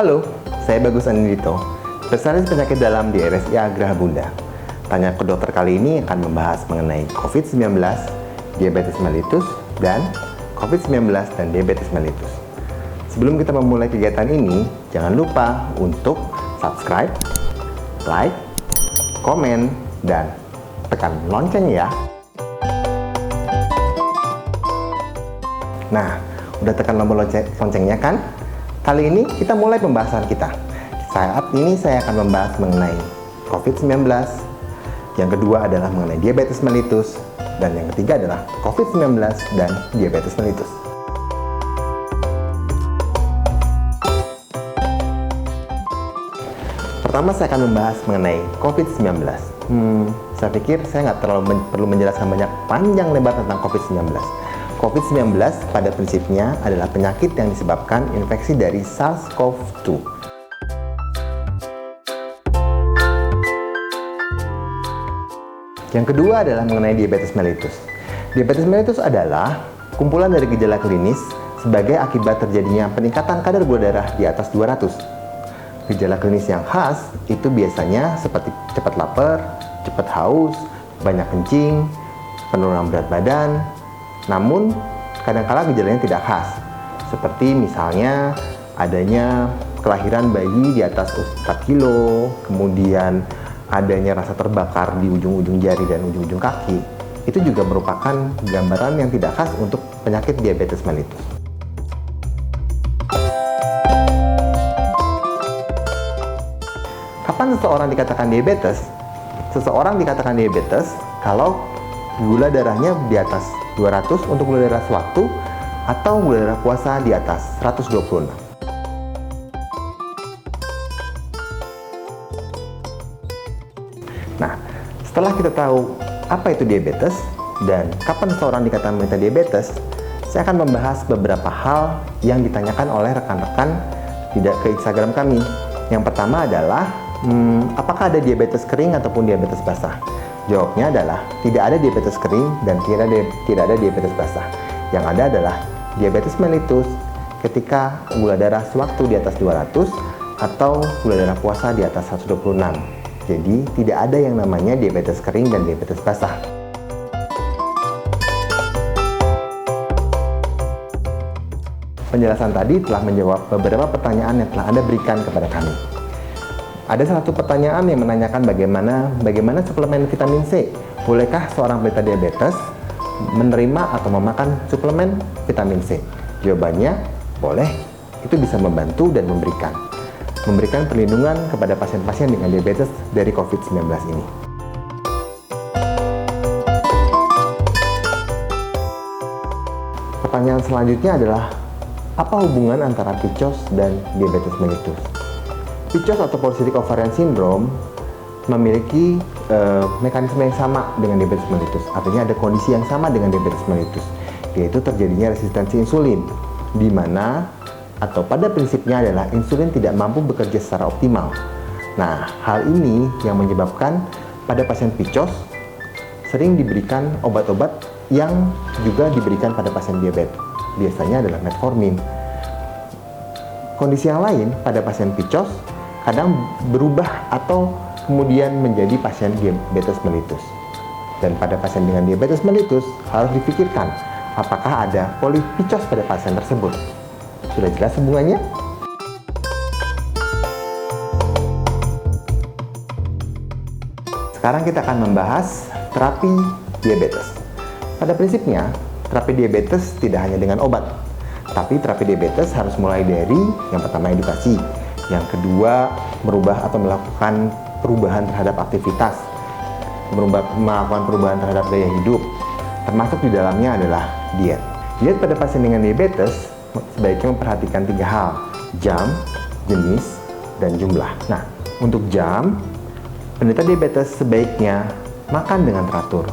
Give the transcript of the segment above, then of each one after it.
Halo, saya Bagus Anindito, spesialis penyakit dalam di RSI Agraha Bunda. Tanya ke dokter kali ini akan membahas mengenai COVID-19, diabetes mellitus, dan COVID-19 dan diabetes mellitus. Sebelum kita memulai kegiatan ini, jangan lupa untuk subscribe, like, komen, dan tekan lonceng ya. Nah, udah tekan tombol loncengnya kan? Kali ini kita mulai pembahasan kita. Saat ini saya akan membahas mengenai COVID-19, yang kedua adalah mengenai diabetes mellitus, dan yang ketiga adalah COVID-19 dan diabetes mellitus. Pertama saya akan membahas mengenai COVID-19. Saya pikir saya nggak terlalu perlu menjelaskan panjang lebar tentang COVID-19. COVID-19 pada prinsipnya adalah penyakit yang disebabkan infeksi dari SARS-CoV-2. Yang kedua adalah mengenai diabetes mellitus. Diabetes mellitus adalah kumpulan dari gejala klinis sebagai akibat terjadinya peningkatan kadar gula darah di atas 200. Gejala klinis yang khas itu biasanya seperti cepat lapar, cepat haus, banyak kencing, penurunan berat badan. Namun, kadang-kala gejalanya tidak khas, seperti misalnya adanya kelahiran bayi di atas 4 kilo, kemudian adanya rasa terbakar di ujung-ujung jari dan ujung-ujung kaki. Itu juga merupakan gambaran yang tidak khas untuk penyakit diabetes mellitus. Kapan seseorang dikatakan diabetes? Seseorang dikatakan diabetes kalau gula darahnya di atas 200 untuk gula darah sewaktu atau gula darah puasa di atas 126. Nah, setelah kita tahu apa itu diabetes dan kapan seseorang dikatakan menderita diabetes, saya akan membahas beberapa hal yang ditanyakan oleh rekan-rekan ke Instagram kami. Yang pertama adalah, apakah ada diabetes kering ataupun diabetes basah? Jawabnya adalah tidak ada diabetes kering dan tidak ada diabetes basah. Yang ada adalah diabetes mellitus ketika gula darah sewaktu di atas 200 atau gula darah puasa di atas 126. Jadi tidak ada yang namanya diabetes kering dan diabetes basah. Penjelasan tadi telah menjawab beberapa pertanyaan yang telah Anda berikan kepada kami. Ada satu pertanyaan yang menanyakan bagaimana suplemen vitamin C. Bolehkah seorang penderita diabetes menerima atau memakan suplemen vitamin C? Jawabannya, boleh. Itu bisa membantu dan memberikan perlindungan kepada pasien-pasien dengan diabetes dari COVID-19 ini. Pertanyaan selanjutnya adalah, apa hubungan antara PCOS dan diabetes mellitus? PCOS atau Polycystic Ovarian Syndrome memiliki mekanisme yang sama dengan diabetes mellitus. Artinya ada kondisi yang sama dengan diabetes mellitus, yaitu terjadinya resistensi insulin, di mana atau pada prinsipnya adalah insulin tidak mampu bekerja secara optimal. Nah, hal ini yang menyebabkan pada pasien PCOS sering diberikan obat-obat yang juga diberikan pada pasien diabetes. Biasanya adalah metformin. Kondisi yang lain pada pasien PCOS kadang berubah atau kemudian menjadi pasien diabetes mellitus. Dan pada pasien dengan diabetes mellitus harus dipikirkan apakah ada PCOS pada pasien tersebut. Sudah jelas hubungannya? Sekarang kita akan membahas terapi diabetes. Pada prinsipnya, terapi diabetes tidak hanya dengan obat, tapi terapi diabetes harus mulai dari yang pertama edukasi, yang kedua merubah atau melakukan perubahan terhadap aktivitas, melakukan perubahan terhadap gaya hidup, termasuk di dalamnya adalah diet. Diet pada pasien dengan diabetes sebaiknya memperhatikan 3 hal: jam, jenis, dan jumlah. Nah, untuk jam, penderita diabetes sebaiknya makan dengan teratur.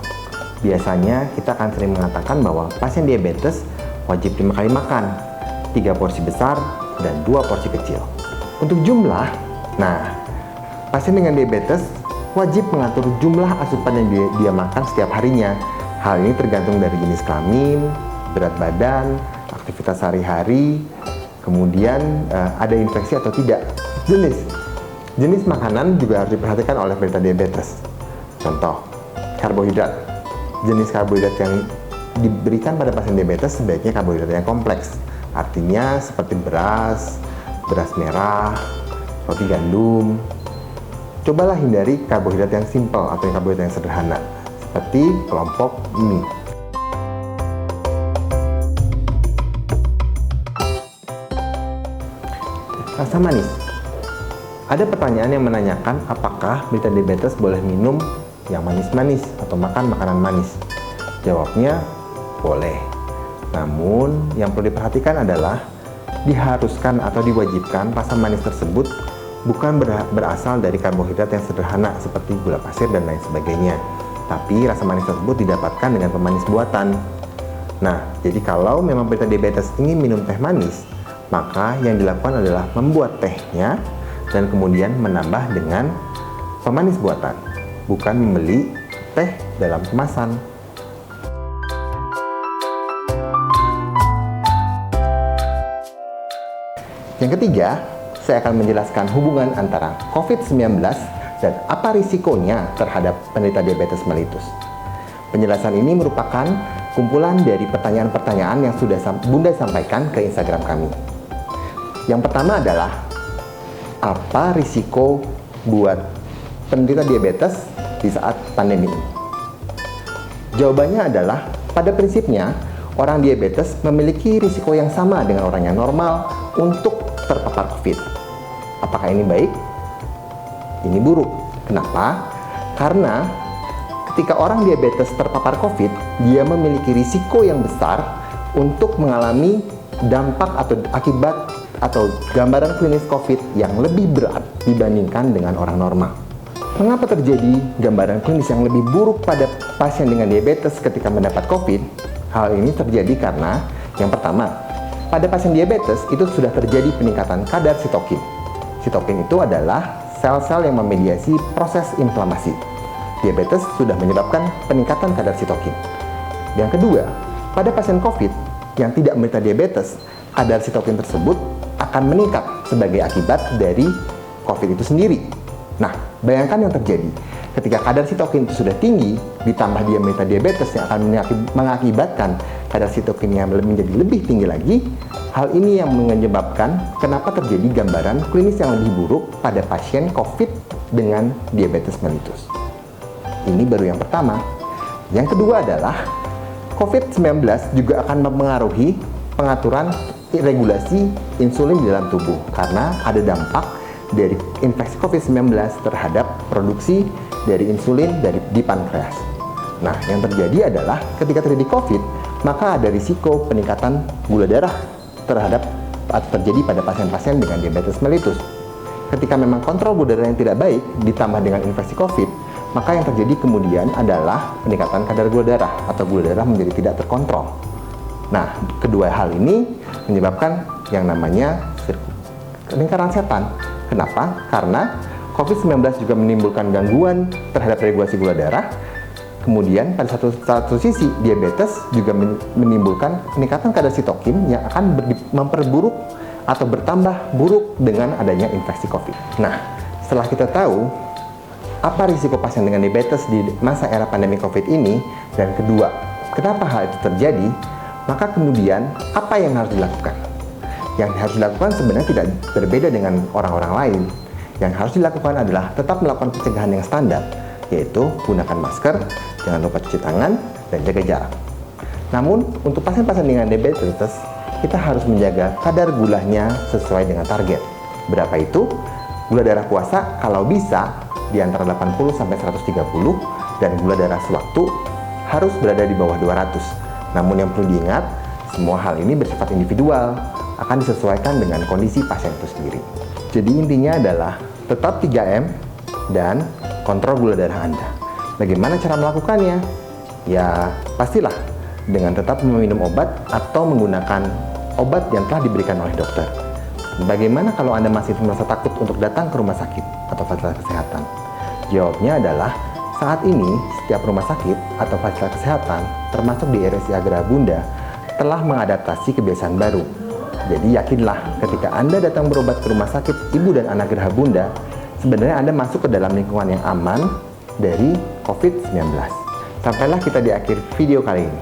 Biasanya kita akan sering mengatakan bahwa pasien diabetes wajib 5 kali makan, 3 porsi besar dan 2 porsi kecil. Untuk jumlah, nah, pasien dengan diabetes wajib mengatur jumlah asupan yang dia makan setiap harinya. Hal ini tergantung dari jenis kelamin, berat badan, aktivitas sehari-hari, kemudian ada infeksi atau tidak. Jenis makanan juga harus diperhatikan oleh penderita diabetes. Contoh, karbohidrat. Jenis karbohidrat yang diberikan pada pasien diabetes sebaiknya karbohidrat yang kompleks. Artinya seperti beras merah, roti gandum. Cobalah hindari karbohidrat yang simpel atau karbohidrat yang sederhana, seperti kelompok mie. Rasa manis. Ada pertanyaan yang menanyakan apakah penderita diabetes boleh minum yang manis-manis atau makan makanan manis. Jawabnya, boleh. Namun, yang perlu diperhatikan adalah diharuskan atau diwajibkan rasa manis tersebut bukan berasal dari karbohidrat yang sederhana seperti gula pasir dan lain sebagainya. Tapi rasa manis tersebut didapatkan dengan pemanis buatan. Nah, jadi kalau memang penderita diabetes ingin minum teh manis, maka yang dilakukan adalah membuat tehnya dan kemudian menambah dengan pemanis buatan, bukan membeli teh dalam kemasan. Yang ketiga, saya akan menjelaskan hubungan antara COVID-19 dan apa risikonya terhadap penderita diabetes mellitus. Penjelasan ini merupakan kumpulan dari pertanyaan-pertanyaan yang sudah Bunda sampaikan ke Instagram kami. Yang pertama adalah, apa risiko buat penderita diabetes di saat pandemi ini? Jawabannya adalah, pada prinsipnya, orang diabetes memiliki risiko yang sama dengan orang yang normal untuk terpapar COVID. Apakah ini baik? Ini buruk. Kenapa? Karena ketika orang diabetes terpapar COVID, dia memiliki risiko yang besar untuk mengalami dampak atau akibat atau gambaran klinis COVID yang lebih berat dibandingkan dengan orang normal. Mengapa terjadi gambaran klinis yang lebih buruk pada pasien dengan diabetes ketika mendapat COVID? Hal ini terjadi karena yang pertama, pada pasien diabetes itu sudah terjadi peningkatan kadar sitokin. Sitokin itu adalah sel-sel yang memediasi proses inflamasi. Diabetes sudah menyebabkan peningkatan kadar sitokin. Yang kedua, pada pasien COVID yang tidak menderita diabetes, kadar sitokin tersebut akan meningkat sebagai akibat dari COVID itu sendiri. Nah, bayangkan yang terjadi ketika kadar sitokin itu sudah tinggi, ditambah dia menderita diabetes yang akan mengakibatkan kadar sitokinnya menjadi lebih tinggi lagi. Hal ini yang menyebabkan kenapa terjadi gambaran klinis yang lebih buruk pada pasien COVID dengan diabetes mellitus. Ini baru yang pertama. Yang kedua adalah COVID-19 juga akan mempengaruhi pengaturan regulasi insulin di dalam tubuh karena ada dampak dari infeksi COVID-19 terhadap produksi dari insulin di pankreas. Nah, yang terjadi adalah ketika terjadi COVID, maka ada risiko peningkatan gula darah terjadi pada pasien-pasien dengan diabetes mellitus. Ketika memang kontrol gula darah yang tidak baik ditambah dengan infeksi COVID, maka yang terjadi kemudian adalah peningkatan kadar gula darah atau gula darah menjadi tidak terkontrol. Nah, kedua hal ini menyebabkan yang namanya lingkaran setan. Kenapa? Karena COVID-19 juga menimbulkan gangguan terhadap regulasi gula darah. Kemudian pada satu sisi diabetes juga menimbulkan peningkatan kadar sitokin yang akan memperburuk atau bertambah buruk dengan adanya infeksi COVID. Nah, setelah kita tahu apa risiko pasien dengan diabetes di masa era pandemi COVID ini, dan kedua, kenapa hal itu terjadi, maka kemudian apa yang harus dilakukan? Yang harus dilakukan sebenarnya tidak berbeda dengan orang-orang lain. Yang harus dilakukan adalah tetap melakukan pencegahan yang standar, yaitu gunakan masker, jangan lupa cuci tangan, dan jaga jarak. Namun, untuk pasien-pasien dengan diabetes, kita harus menjaga kadar gulanya sesuai dengan target. Berapa itu? Gula darah puasa kalau bisa di antara 80-130, dan gula darah sewaktu harus berada di bawah 200. Namun yang perlu diingat, semua hal ini bersifat individual, akan disesuaikan dengan kondisi pasien itu sendiri. Jadi intinya adalah tetap 3M dan kontrol gula darah Anda. Bagaimana cara melakukannya? Ya, pastilah dengan tetap meminum obat atau menggunakan obat yang telah diberikan oleh dokter. Bagaimana kalau Anda masih merasa takut untuk datang ke rumah sakit atau fasilitas kesehatan? Jawabnya adalah, saat ini setiap rumah sakit atau fasilitas kesehatan, termasuk di RSI Agra Bunda, telah mengadaptasi kebiasaan baru, Jadi yakinlah ketika Anda datang berobat ke rumah sakit Ibu dan Anak Geraha Bunda, sebenarnya Anda masuk ke dalam lingkungan yang aman dari COVID-19. Sampailah kita di akhir video kali ini.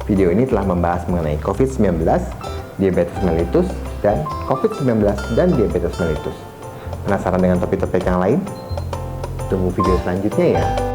Video ini telah membahas mengenai COVID-19, diabetes mellitus, dan COVID-19 dan diabetes mellitus. Penasaran dengan topik-topik yang lain? Tunggu video selanjutnya ya.